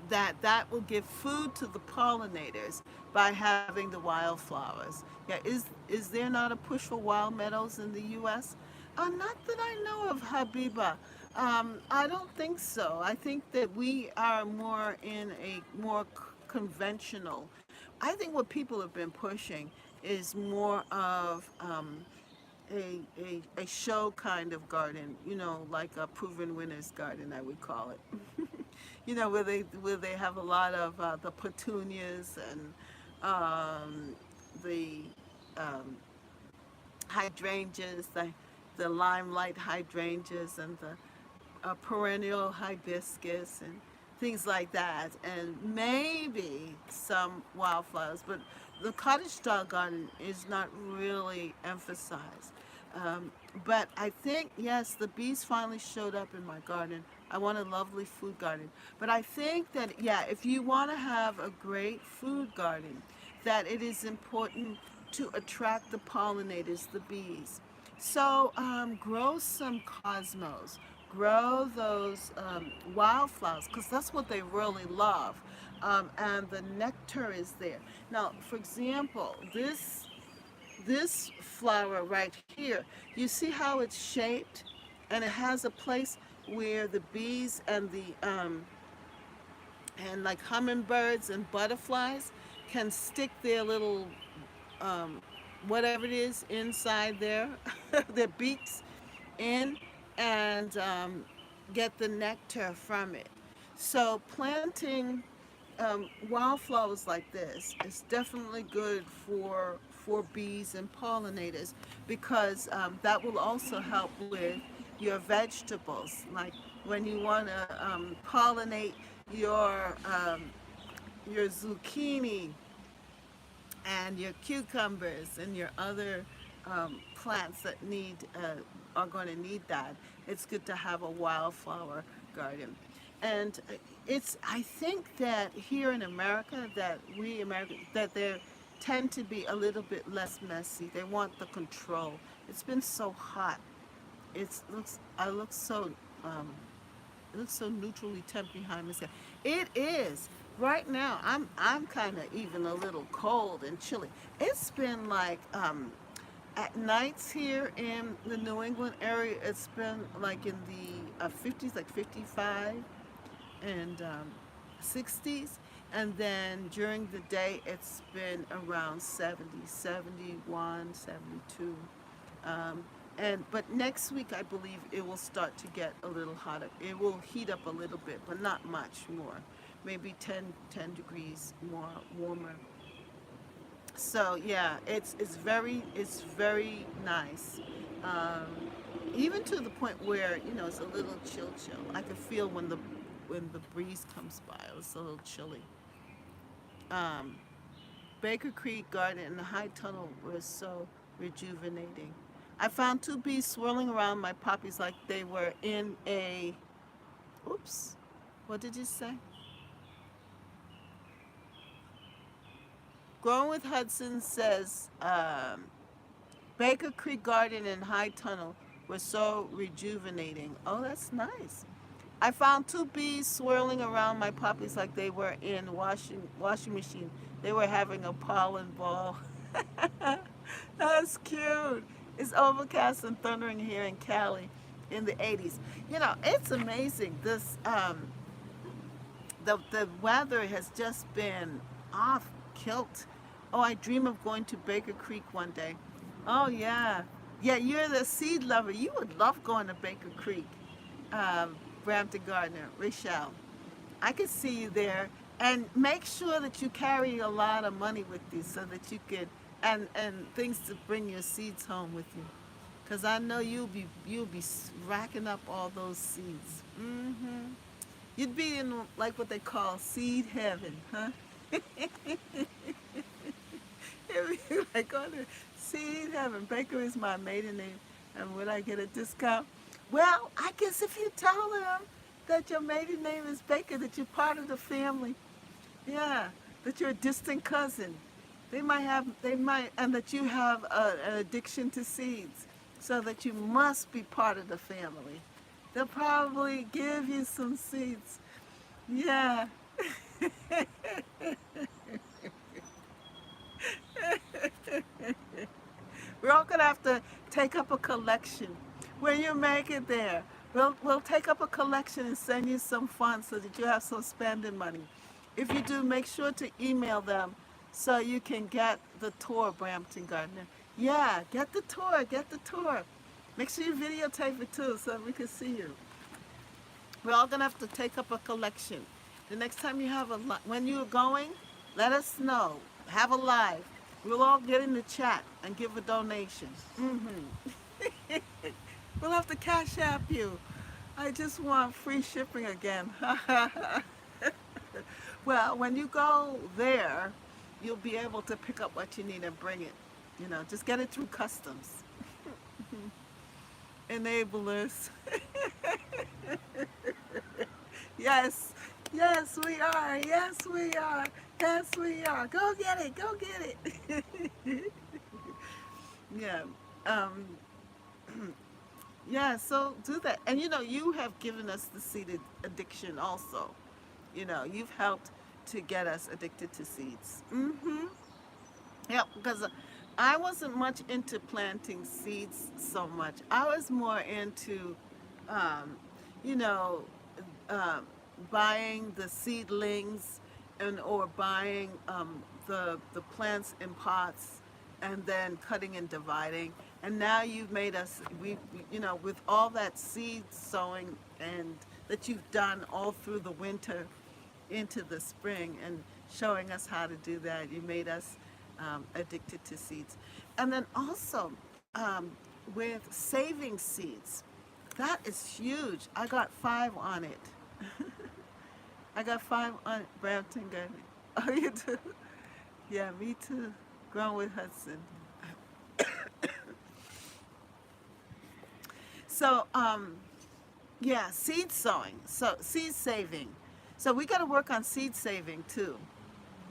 that will give food to the pollinators by having the wildflowers. Yeah, is there not a push for wild meadows in the U.S.? Not that I know of, Habiba. I don't think so. I think that we are more in a more conventional. I think what people have been pushing is more of a show kind of garden, like a proven winners garden, I would call it. Where they have a lot of the petunias and the um, hydrangeas, the limelight hydrangeas, and the perennial hibiscus and things like that, and maybe some wildflowers. But the cottage style garden is not really emphasized. Um, but I think, yes, the bees finally showed up in my garden. I want a lovely food garden. But I think that, yeah, if you want to have a great food garden, that it is important to attract the pollinators, the bees. So grow some cosmos, grow those wildflowers, because that's what they really love. And the nectar is there. Now, for example, this flower right here, you see how it's shaped, and it has a place where the bees and like hummingbirds and butterflies can stick their little um, whatever it is inside there, their beaks in, and get the nectar from it. So planting wildflowers like this is definitely good for bees and pollinators, because that will also help with your vegetables. Like when you want to pollinate your um, your zucchini and your cucumbers and your other plants that are going to need that. It's good to have a wildflower garden, and I think that here in America that we Americans that they tend to be a little bit less messy. They want the control. It's been so hot. I look so um, it looks so neutrally temp behind this guy. It is. Right now, I'm kind of even a little cold and chilly. It's been like at nights here in the New England area, it's been like in the 50s, like 55 and 60s. And then during the day, it's been around 70, 71, 72. Um, but next week, I believe it will start to get a little hotter. It will heat up a little bit, but not much more. Maybe 10 degrees more warmer. So yeah, it's very nice. Um, Even to the point where it's a little chill. I can feel when the breeze comes by. It's a little chilly. Um, Baker Creek Garden and the High Tunnel were so rejuvenating. I found two bees swirling around my poppies like they were in a. Oops. What did you say? Growing with Hudson says Baker Creek Garden and High Tunnel were so rejuvenating. Oh, that's nice. I found two bees swirling around my poppies like they were in washing machine. They were having a pollen ball. That's cute. It's overcast and thundering here in Cali in the 80s. It's amazing. The weather has just been off kilt. Oh, I dream of going to Baker Creek one day. Oh yeah, yeah. You're the seed lover. You would love going to Baker Creek, Brampton Gardner, Rachel. I could see you there, and make sure that you carry a lot of money with you so that you could and things to bring your seeds home with you. Cause I know you'll be racking up all those seeds. You'd be in like what they call seed heaven, huh? It'd be like on the seed heaven. Baker is my maiden name, and would I get a discount? Well, I guess if you tell them that your maiden name is Baker, that you're part of the family, yeah, that you're a distant cousin. And that you have an addiction to seeds, so that you must be part of the family. They'll probably give you some seeds. Yeah. We're all gonna have to take up a collection. when you make it there, we'll take up a collection and send you some funds so that you have some spending money. If you do, make sure to email them so you can get the tour, Brampton Gardener. Yeah, get the tour, get the tour. Make sure you videotape it too so we can see you. We're all gonna have to take up a collection. The next time you have when you're going, let us know. Have a live. We'll all get in the chat and give a donation. We'll have to cash app you. I just want free shipping again. Well, when you go there, you'll be able to pick up what you need and bring it. Just get it through customs. Enablers. Yes, yes, we are. Yes, we are. Yes, we are. Go get it. Go get it. Yeah. Um, yeah, so do that. And you have given us the seed addiction also. You've helped to get us addicted to seeds. Yeah, because I wasn't much into planting seeds so much. I was more into, um, you know, uh, buying the seedlings or buying the plants in pots and then cutting and dividing. And now you've made us, with all that seed sowing and that you've done all through the winter into the spring and showing us how to do that, you made us addicted to seeds. And then also with saving seeds, that is huge. I got 5 on it. I got 5 on Brampton Garden. Oh, you do? Yeah, me too. Grown with Hudson. So, yeah, seed sowing. So, seed saving. So, we got to work on seed saving too.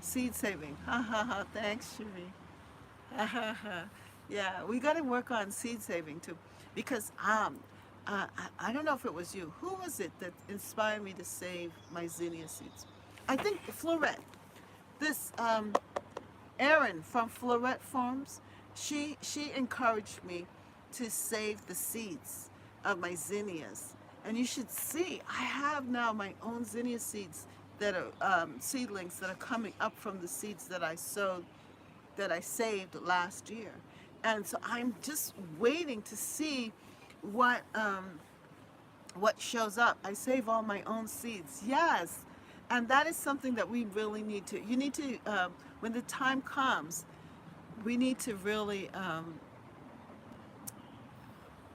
Seed saving. Ha ha ha. Thanks, Cherie. Ha ha ha. Yeah, we got to work on seed saving too. Because I don't know if it was you. Who was it that inspired me to save my zinnia seeds? I think Florette. This Erin from Florette Farms, she encouraged me to save the seeds of my zinnias. And you should see, I have now my own zinnia seeds that are seedlings that are coming up from the seeds that I sowed, that I saved last year. And so I'm just waiting to see what shows up. I save all my own seeds. Yes. And that is something that we really need to, you need to, when the time comes, we need to really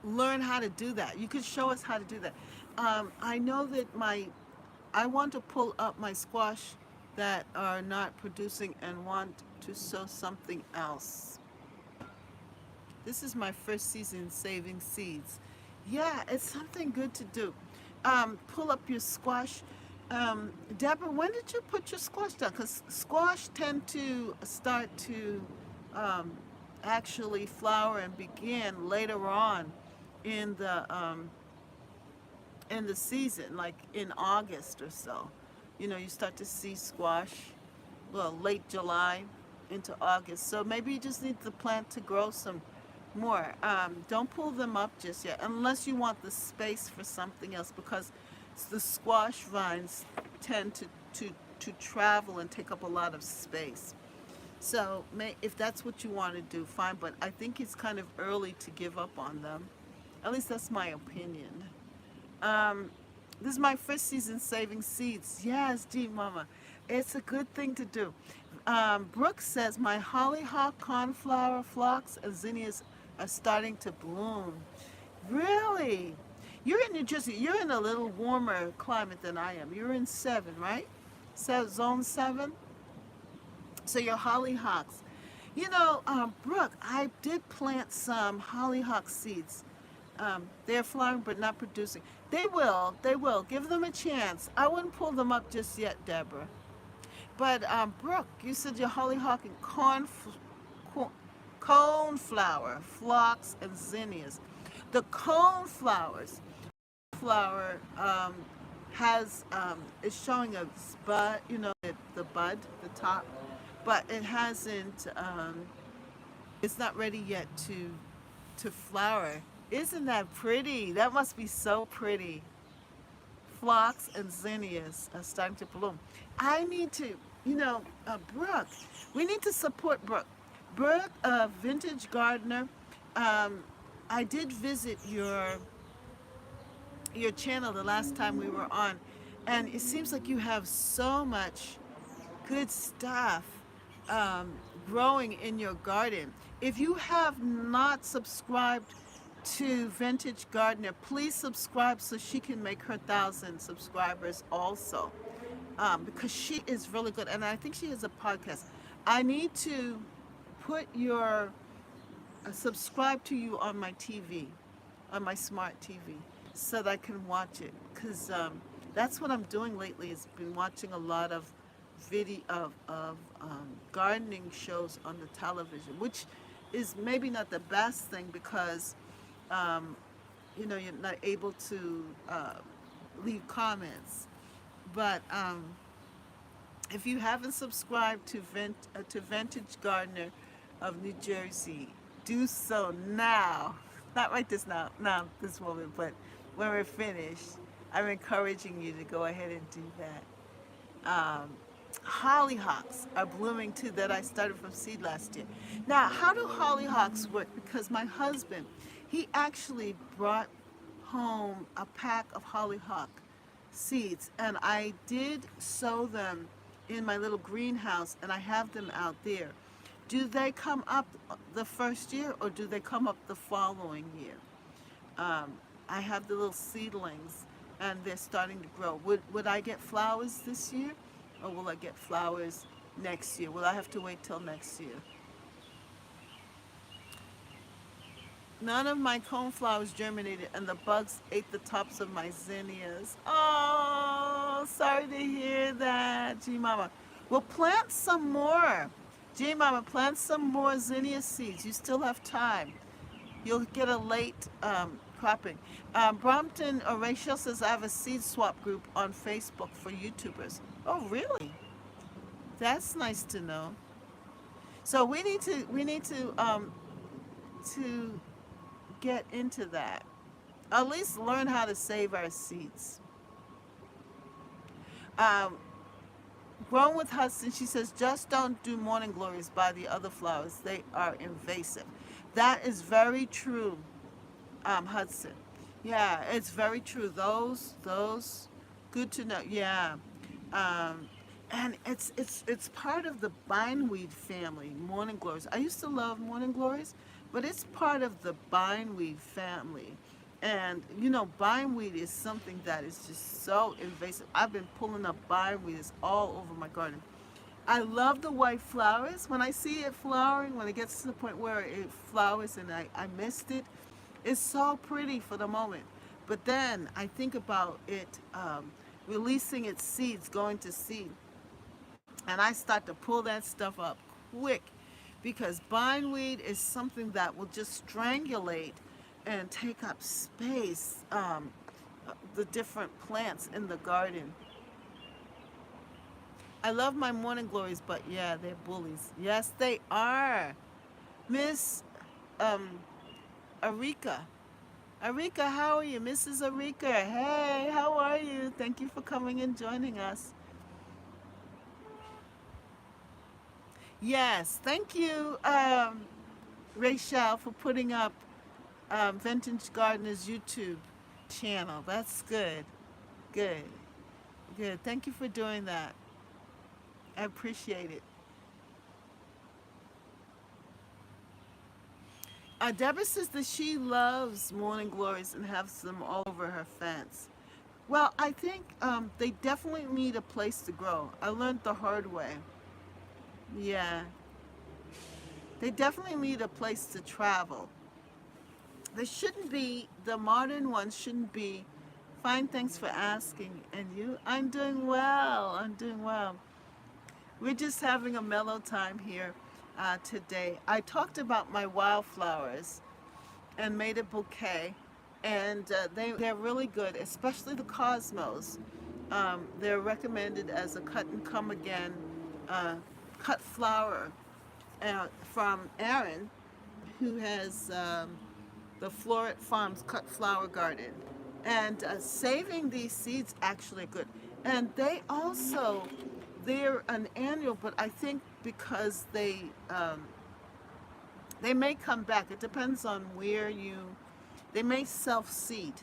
learn how to do that. You could show us how to do that. I know that I want to pull up my squash that are not producing and want to sow something else. This is my first season saving seeds. Yeah, it's something good to do. Pull up your squash. Deborah, when did you put your squash down? Because squash tend to start to actually flower and begin later on in the season, like in August or so. You start to see squash, well, late July into August. So maybe you just need the plant to grow some more. Don't pull them up just yet, unless you want the space for something else, because the squash vines tend to travel and take up a lot of space. So if that's what you want to do, fine. But I think it's kind of early to give up on them. At least that's my opinion. This is my first season saving seeds. Yes, gee, Mama. It's a good thing to do. Brooke says, my hollyhock, cornflower, phlox, and zinnias are starting to bloom. Really? You're in New Jersey. You're in a little warmer climate than I am. You're in 7, right? So zone 7? So you're hollyhocks. Brooke, I did plant some hollyhock seeds. They're flowering but not producing. They will. They will. Give them a chance. I wouldn't pull them up just yet, Deborah. But Brooke, you said you're hollyhock and coneflower, phlox, and zinnias. The coneflowers flower is showing a bud, the bud, the top, but it hasn't. It's not ready yet to flower. Isn't that pretty? That must be so pretty. Phlox and zinnias are starting to bloom. I need to, Brooke, we need to support Brooke. Brooke, a vintage gardener. Um, I did visit your channel the last time we were on, and it seems like you have so much good stuff um, growing in your garden. If you have not subscribed to Vintage Gardener, please subscribe so she can make her 1,000 subscribers also, because she is really good, and I think she has a podcast. I need to put your subscribe to you on my TV, on my smart TV, so that I can watch it. Because that's what I'm doing lately. Is been watching a lot of video of gardening shows on the television, which is maybe not the best thing because um, you're not able to leave comments. But if you haven't subscribed to Vintage Gardener of New Jersey, do so now. Not right this this moment, but when we're finished, I'm encouraging you to go ahead and do that. Hollyhocks are blooming too that I started from seed last year. Now, how do hollyhocks work? Because my husband, he actually brought home a pack of hollyhock seeds, and I did sow them in my little greenhouse, and I have them out there. Do they come up the first year, or do they come up the following year? Um, I have the little seedlings, and they're starting to grow. Would I get flowers this year, or will I get flowers next year? Will I have to wait till next year? None of my coneflowers germinated, and the bugs ate the tops of my zinnias. Oh, sorry to hear that, G Mama. Well, plant some more. G Mama, plant some more zinnia seeds. You still have time. You'll get a late cropping. Brompton Rachel says I have a seed swap group on Facebook for YouTubers. Oh, really? That's nice to know. So we need to get into that. At least learn how to save our seeds. Um, Grown with Hudson, she says, just don't do morning glories by the other flowers. They are invasive. That is very true, Hudson. Yeah, it's very true. Those, good to know. Yeah. Um, and it's part of the bindweed family, morning glories. I used to love morning glories, but it's part of the bindweed family. And bindweed is something that is just so invasive. I've been pulling up bindweed all over my garden. I love the white flowers. When I see it flowering, when it gets to the point where it flowers and I missed it, it's so pretty for the moment. But then I think about it releasing its seeds, going to seed. And I start to pull that stuff up quick because bindweed is something that will just strangulate and take up space, the different plants in the garden. I love my morning glories, but yeah, they're bullies. Yes, they are. Miss um, Arika. Arika, how are you? Mrs. Arika, hey, how are you? Thank you for coming and joining us. Yes, thank you, Rachel, for putting up Vintage Gardener's YouTube channel. That's good. Good. Good. Thank you for doing that. I appreciate it. Deborah says that she loves morning glories and has them all over her fence. Well, I think they definitely need a place to grow. I learned the hard way. Yeah. They definitely need a place to travel. They shouldn't be, the modern ones shouldn't be, fine, thanks for asking. And you? I'm doing well. I'm doing well. We're just having a mellow time here today. I talked about my wildflowers and made a bouquet, and they're really good, especially the cosmos. They're recommended as a cut and come again cut flower from Aaron, who has the Floret Farms cut flower garden. And saving these seeds actually good. And they also, they're an annual, but I think because they may come back. It depends on where you, they may self-seed.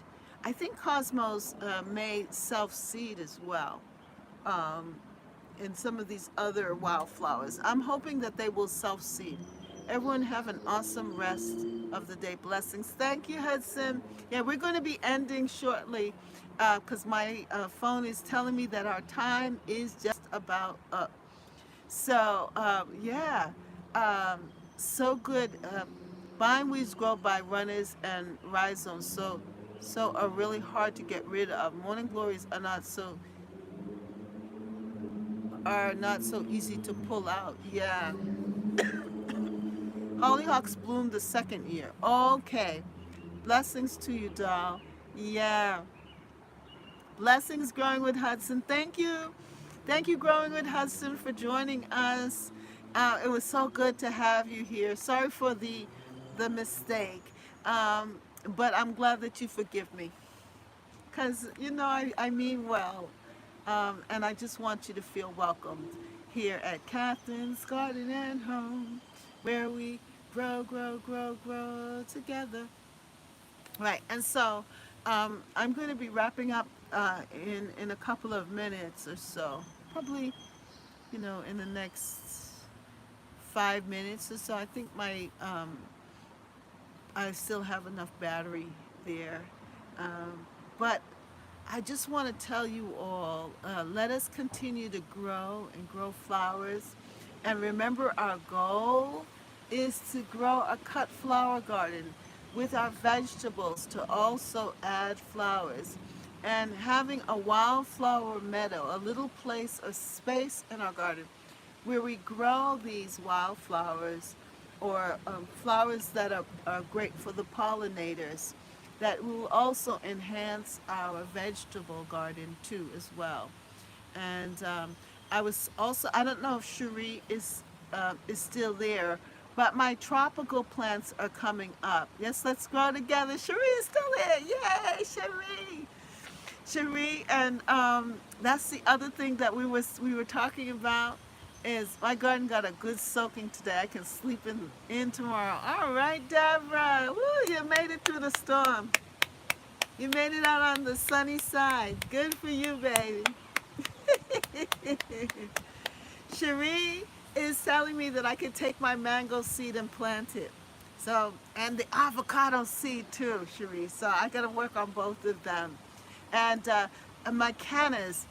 I think Cosmos may self-seed as well. Um, and some of these other wildflowers. I'm hoping that they will self-seed. Everyone have an awesome rest of the day. Blessings. Thank you, Hudson. Yeah, we're going to be ending shortly because my phone is telling me that our time is just about up. So, yeah, um, so good. Bindweeds grow by runners and rhizomes, so are really hard to get rid of. Morning glories are not so easy to pull out. Yeah. Hollyhocks bloom the second year. Okay. Blessings to you, doll. Yeah. Blessings, Growing with Hudson. Thank you. Thank you, Growing with Hudson, for joining us. It was so good to have you here. Sorry for the mistake, um, but I'm glad that you forgive me. Because, I mean well. And I just want you to feel welcomed here at Catherine's Garden and Home, where we grow, grow, grow, grow together. Right, and so I'm going to be wrapping up in a couple of minutes or so, probably in the next 5 minutes or so. I think I still have enough battery there, but I just want to tell you all, let us continue to grow and grow flowers, and remember our goal is to grow a cut flower garden with our vegetables to also add flowers. And having a wildflower meadow, a little place, a space in our garden where we grow these wildflowers or flowers that are great for the pollinators that will also enhance our vegetable garden too as well. And I don't know if Cherie is still there, but my tropical plants are coming up. Yes, let's grow together. Cherie is still there. Yay, Cherie! Cherie, and that's the other thing that we were talking about is my garden got a good soaking today. I can sleep in tomorrow. All right, Deborah. Woo, you made it through the storm. You made it out on the sunny side. Good for you, baby. Cherie is telling me that I can take my mango seed and plant it. So, and the avocado seed too, Cherie. So I got to work on both of them. And my cannas,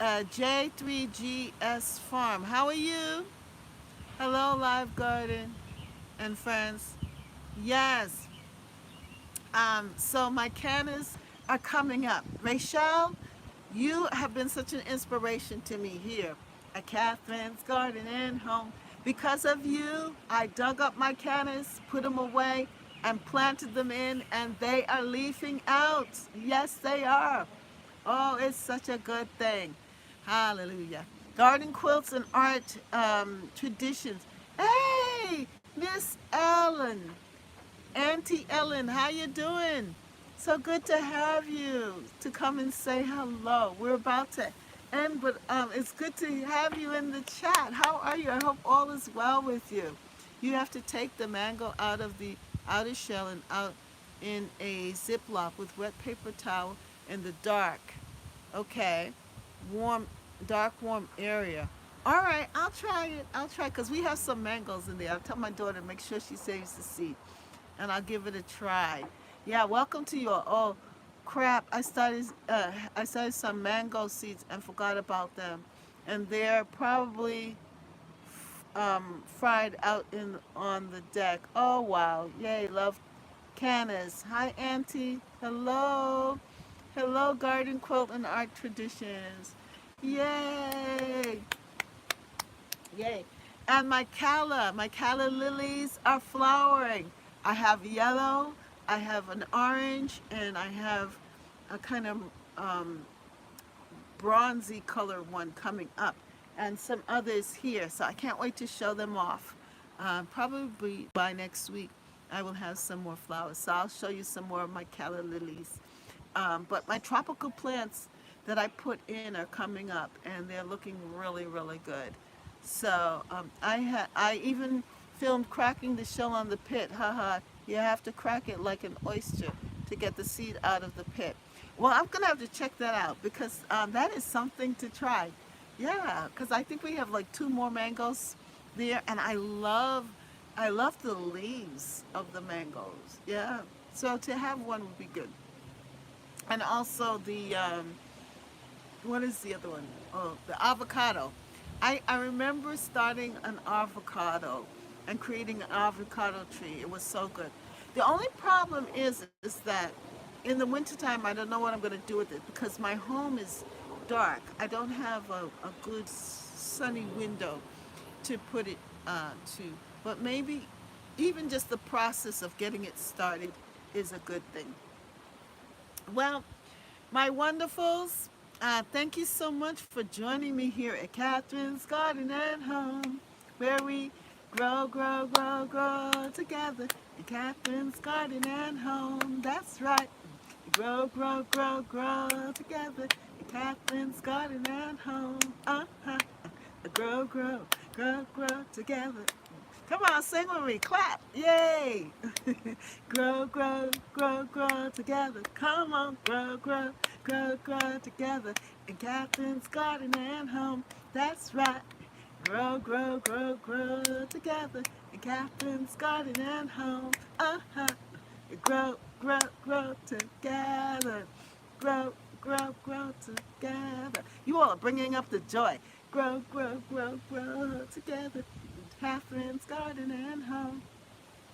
J3GS Farm. How are you? Hello, Live Garden and friends. Yes. So my cannas are coming up. Rachel, you have been such an inspiration to me here at Catherine's Garden and Home. Because of you, I dug up my cannas, put them away, and planted them in, and they are leafing out. Yes, they are. Oh, it's such a good thing. Hallelujah. Garden quilts and art traditions. Hey, Miss Ellen. Auntie Ellen, how you doing? So good to have you to come and say hello. We're about to end, but it's good to have you in the chat. How are you? I hope all is well with you. You have to take the mango out of the outer shell and out in a Ziploc with wet paper towel in the dark. Okay, warm, dark, warm area. All right, I'll try it. I'll try because we have some mangoes in there. I'll tell my daughter to make sure she saves the seed, and I'll give it a try. Yeah, welcome to you all. Oh, crap! I started some mango seeds and forgot about them, and they're probably fried out in on the deck. Oh wow! Yay! Love cannas. Hi, Auntie. Hello. Hello, Garden Quilt and Art Traditions. Yay! Yay. And my calla lilies are flowering. I have yellow, I have an orange, and I have a kind of um, bronzy color one coming up, and some others here. So I can't wait to show them off. Probably by next week. I will have some more flowers. So I'll show you some more of my calla lilies. But my tropical plants that I put in are coming up, and they're looking really, really good. So I even filmed cracking the shell on the pit. Haha, you have to crack it like an oyster to get the seed out of the pit. Well, I'm gonna have to check that out because that is something to try. Yeah, because I think we have like two more mangoes there, and I love the leaves of the mangoes. Yeah, so to have one would be good. And also the what is the other one? Oh, the avocado. I remember starting an avocado and creating an avocado tree. It was so good. The only problem is that in the wintertime, I don't know what I'm going to do with it because my home is dark. I don't have a good sunny window to put it to. But maybe even just the process of getting it started is a good thing. Well, my wonderfuls, thank you so much for joining me here at Catherine's Garden and Home, where we grow, grow, grow, grow together in Catherine's Garden and Home. That's right. Grow, grow, grow, grow together in Catherine's Garden and Home. Uh-huh. Grow, grow, grow, grow together. Come on, sing with me. Clap. Yay. Grow, grow, grow, grow together. Come on, grow, grow, grow, grow together. In Catherine's Garden and Home. That's right. Grow, grow, grow, grow together. In Catherine's Garden and Home. Uh-huh. Grow, grow, grow together. Grow, grow, grow together. You all are bringing up the joy. Grow, grow, grow, grow together. Catherine's Garden and Home,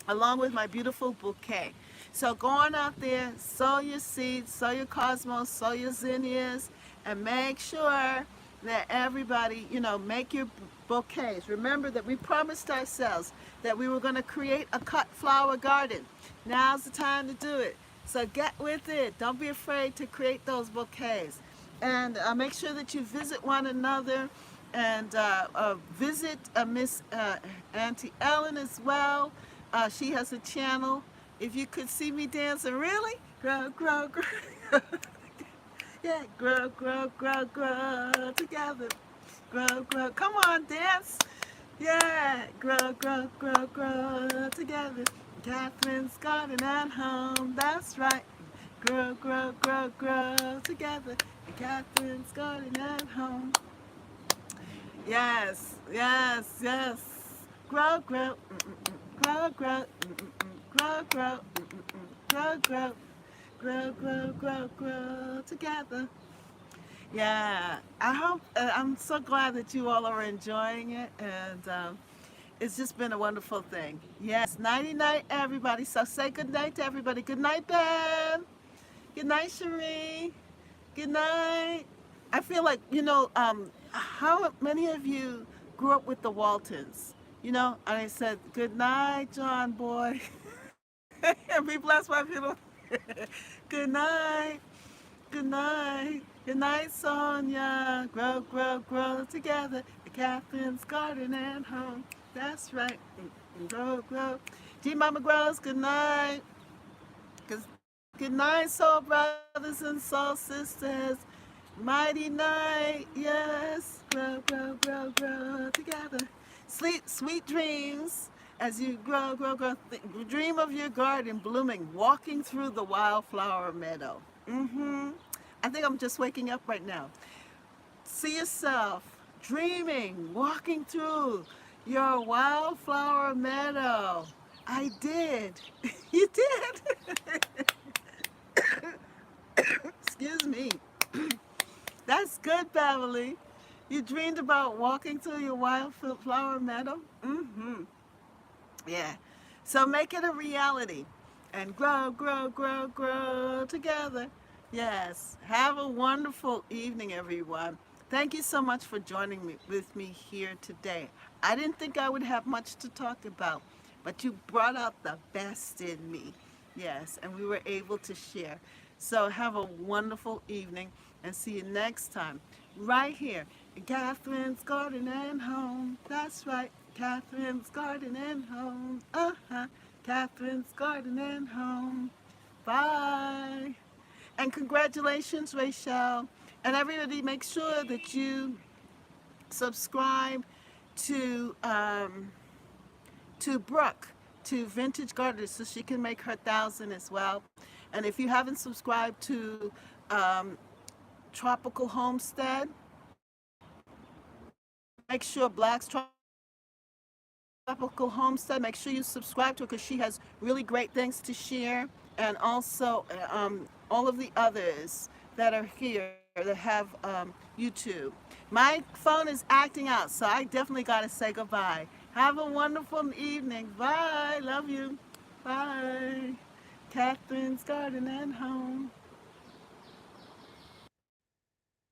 along with my beautiful bouquet. So go on out there, sow your seeds, sow your cosmos, sow your zinnias, and make sure that everybody, make your bouquets. Remember that we promised ourselves that we were going to create a cut flower garden. Now's the time to do it. So get with it. Don't be afraid to create those bouquets. And make sure that you visit one another and visit Miss Auntie Ellen as well. She has a channel. If you could see me dancing, really? Grow, grow, grow. Yeah, grow, grow, grow, grow together. Grow, grow. Come on, dance. Yeah, grow, grow, grow, grow together. Catherine's Garden and Home. That's right. Grow, grow, grow, grow together. Catherine's Garden and Home. Yes, yes, yes. Grow, grow, grow, grow, grow, grow, grow, grow, grow, grow, grow, grow together. Yeah, I hope, I'm so glad that you all are enjoying it, and it's just been a wonderful thing. Yes, nighty night, everybody. So say good night to everybody. Good night, Ben. Good night, Cherie. Good night. I feel like, how many of you grew up with the Waltons? And I said, good night, John boy. And be blessed, my people. Good night. Good night. Good night, Sonia. Grow, grow, grow together. The Catherine's Garden and Home. That's right. Grow, grow. G Mama Grows, good night. Good night, soul brothers and soul sisters. Mighty night, yes. Grow, grow, grow, grow together. Sleep, sweet dreams as you grow, grow, grow. Dream of your garden blooming, walking through the wildflower meadow. I think I'm just waking up right now. See yourself dreaming, walking through your wildflower meadow. I did. You did. Excuse me. That's good, Beverly. You dreamed about walking through your wildflower meadow? Yeah. So make it a reality and grow, grow, grow, grow together. Yes. Have a wonderful evening, everyone. Thank you so much for joining me with me here today. I didn't think I would have much to talk about, but you brought out the best in me. Yes, and we were able to share. So have a wonderful evening and see you next time right here in Catherine's Garden and Home. That's right, Catherine's Garden and Home. Uh-huh. Catherine's Garden and Home. Bye. And congratulations, Rachel. And everybody, make sure that you subscribe to Brooke, to Vintage Gardeners, so she can make her 1,000 as well. And if you haven't subscribed to um, Tropical Homestead, make sure Black's Tropical Homestead, make sure you subscribe to her because she has really great things to share. And also all of the others that are here that have YouTube. My phone is acting out, so I definitely got to say goodbye. Have a wonderful evening. Bye. Love you. Bye. Catherine's Garden and Home.